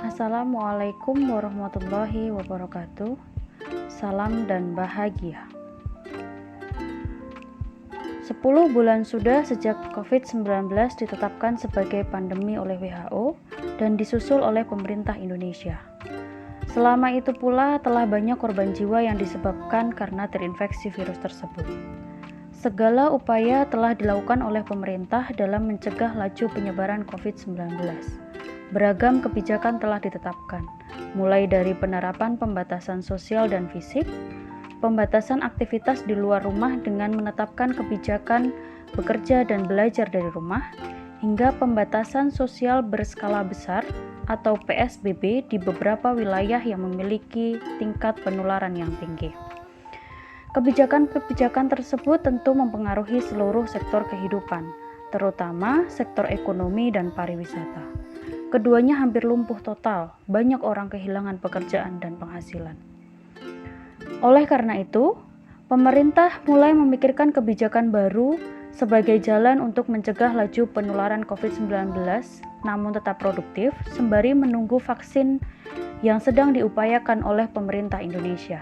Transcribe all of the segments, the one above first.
Assalamualaikum warahmatullahi wabarakatuh. Salam dan bahagia. 10 bulan sudah sejak COVID-19 ditetapkan sebagai pandemi oleh WHO dan disusul oleh pemerintah Indonesia. Selama itu pula telah banyak korban jiwa yang disebabkan karena terinfeksi virus tersebut. Segala upaya telah dilakukan oleh pemerintah dalam mencegah laju penyebaran COVID-19. Beragam kebijakan telah ditetapkan, mulai dari penerapan pembatasan sosial dan fisik, pembatasan aktivitas di luar rumah dengan menetapkan kebijakan bekerja dan belajar dari rumah, hingga pembatasan sosial berskala besar atau PSBB di beberapa wilayah yang memiliki tingkat penularan yang tinggi. Kebijakan-kebijakan tersebut tentu mempengaruhi seluruh sektor kehidupan, terutama sektor ekonomi dan pariwisata. Keduanya hampir lumpuh total, banyak orang kehilangan pekerjaan dan penghasilan. Oleh karena itu, pemerintah mulai memikirkan kebijakan baru sebagai jalan untuk mencegah laju penularan COVID-19, namun tetap produktif, sembari menunggu vaksin yang sedang diupayakan oleh pemerintah Indonesia.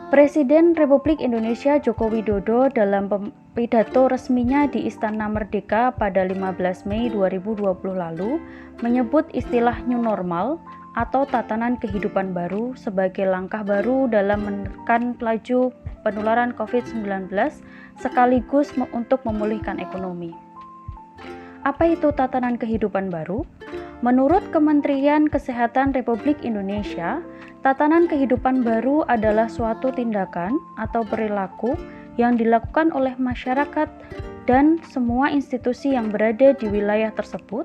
Presiden Republik Indonesia Joko Widodo dalam pidato resminya di Istana Merdeka pada 15 Mei 2020 lalu menyebut istilah new normal atau tatanan kehidupan baru sebagai langkah baru dalam menekan laju penularan COVID-19 sekaligus untuk memulihkan ekonomi. Apa itu tatanan kehidupan baru? Menurut Kementerian Kesehatan Republik Indonesia, tatanan kehidupan baru adalah suatu tindakan atau perilaku yang dilakukan oleh masyarakat dan semua institusi yang berada di wilayah tersebut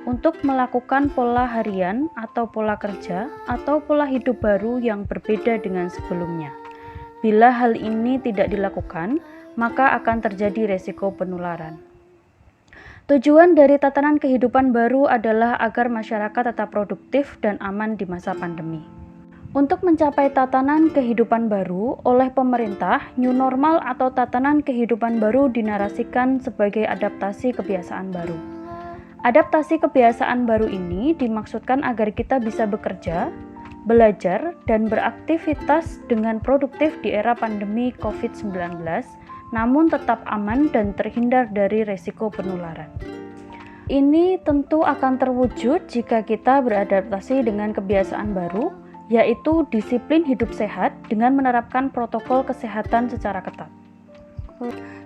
untuk melakukan pola harian atau pola kerja atau pola hidup baru yang berbeda dengan sebelumnya. Bila hal ini tidak dilakukan, maka akan terjadi resiko penularan. Tujuan dari tatanan kehidupan baru adalah agar masyarakat tetap produktif dan aman di masa pandemi. Untuk mencapai tatanan kehidupan baru oleh pemerintah, new normal atau tatanan kehidupan baru dinarasikan sebagai adaptasi kebiasaan baru. Adaptasi kebiasaan baru ini dimaksudkan agar kita bisa bekerja, belajar, dan beraktivitas dengan produktif di era pandemi COVID-19, namun tetap aman dan terhindar dari resiko penularan. Ini tentu akan terwujud jika kita beradaptasi dengan kebiasaan baru, yaitu disiplin hidup sehat dengan menerapkan protokol kesehatan secara ketat.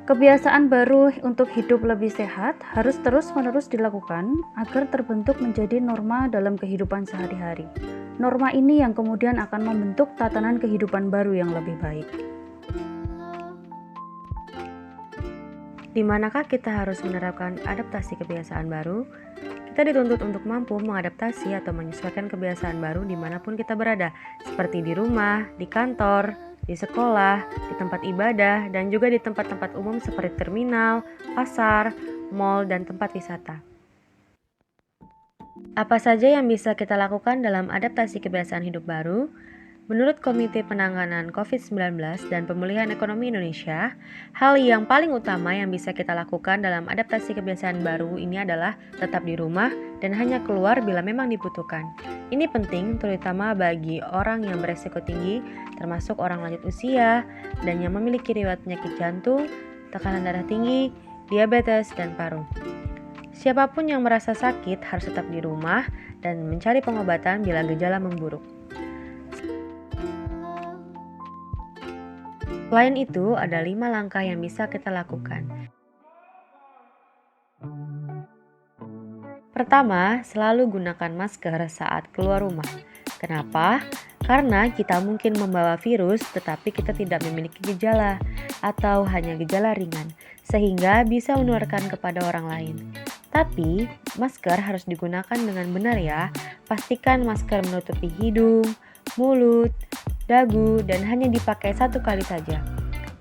Kebiasaan baru untuk hidup lebih sehat harus terus-menerus dilakukan agar terbentuk menjadi norma dalam kehidupan sehari-hari. Norma ini yang kemudian akan membentuk tatanan kehidupan baru yang lebih baik. Di manakah kita harus menerapkan adaptasi kebiasaan baru? Kita dituntut untuk mampu mengadaptasi atau menyesuaikan kebiasaan baru dimanapun kita berada, seperti di rumah, di kantor, di sekolah, di tempat ibadah, dan juga di tempat-tempat umum seperti terminal, pasar, mal, dan tempat wisata. Apa saja yang bisa kita lakukan dalam adaptasi kebiasaan hidup baru? Menurut Komite Penanganan COVID-19 dan Pemulihan Ekonomi Indonesia, hal yang paling utama yang bisa kita lakukan dalam adaptasi kebiasaan baru ini adalah tetap di rumah dan hanya keluar bila memang dibutuhkan. Ini penting terutama bagi orang yang beresiko tinggi, termasuk orang lanjut usia, dan yang memiliki riwayat penyakit jantung, tekanan darah tinggi, diabetes, dan paru. Siapapun yang merasa sakit harus tetap di rumah dan mencari pengobatan bila gejala memburuk. Selain itu, ada 5 langkah yang bisa kita lakukan. Pertama, selalu gunakan masker saat keluar rumah. Kenapa? Karena kita mungkin membawa virus tetapi kita tidak memiliki gejala atau hanya gejala ringan, sehingga bisa menularkan kepada orang lain. Tapi, masker harus digunakan dengan benar ya. Pastikan masker menutupi hidung, mulut, dagu, dan hanya dipakai 1 kali saja.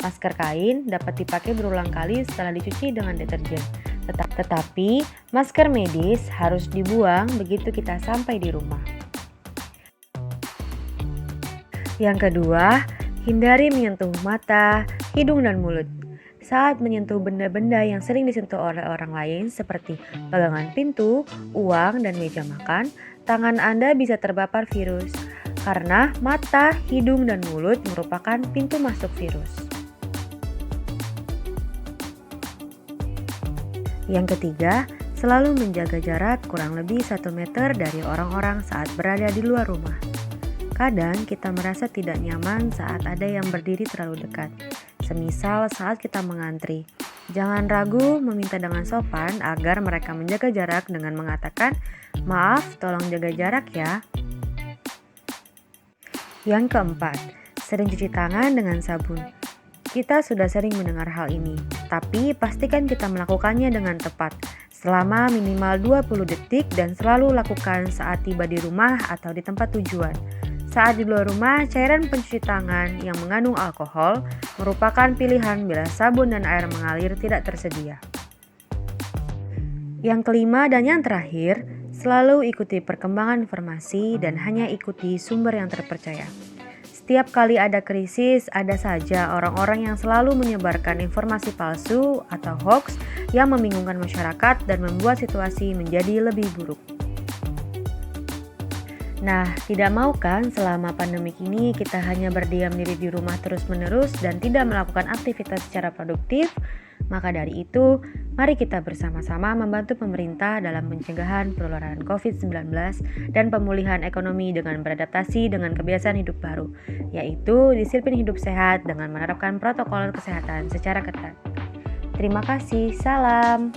Masker kain dapat dipakai berulang kali setelah dicuci dengan deterjen. Tetapi, masker medis harus dibuang begitu kita sampai di rumah. Yang kedua, hindari menyentuh mata, hidung, dan mulut. saat menyentuh benda-benda yang sering disentuh oleh orang lain seperti pegangan pintu, uang, dan meja makan, tangan Anda bisa terpapar virus. Karena mata, hidung, dan mulut merupakan pintu masuk virus. Yang ketiga, selalu menjaga jarak kurang lebih 1 meter dari orang-orang saat berada di luar rumah. Kadang kita merasa tidak nyaman saat ada yang berdiri terlalu dekat, semisal saat kita mengantri. Jangan ragu meminta dengan sopan agar mereka menjaga jarak dengan mengatakan, "Maaf, tolong jaga jarak ya." Yang keempat, sering cuci tangan dengan sabun. Kita sudah sering mendengar hal ini, tapi pastikan kita melakukannya dengan tepat, selama minimal 20 detik dan selalu lakukan saat tiba di rumah atau di tempat tujuan. Saat di luar rumah, cairan pencuci tangan yang mengandung alkohol merupakan pilihan bila sabun dan air mengalir tidak tersedia. Yang kelima dan yang terakhir, selalu ikuti perkembangan informasi dan hanya ikuti sumber yang terpercaya. Setiap kali ada krisis, ada saja orang-orang yang selalu menyebarkan informasi palsu atau hoax yang membingungkan masyarakat dan membuat situasi menjadi lebih buruk. Nah, tidak mau kan selama pandemik ini kita hanya berdiam diri di rumah terus-menerus dan tidak melakukan aktivitas secara produktif? Maka dari itu, mari kita bersama-sama membantu pemerintah dalam pencegahan penularan COVID-19 dan pemulihan ekonomi dengan beradaptasi dengan kebiasaan hidup baru, yaitu disiplin hidup sehat dengan menerapkan protokol kesehatan secara ketat. Terima kasih, salam.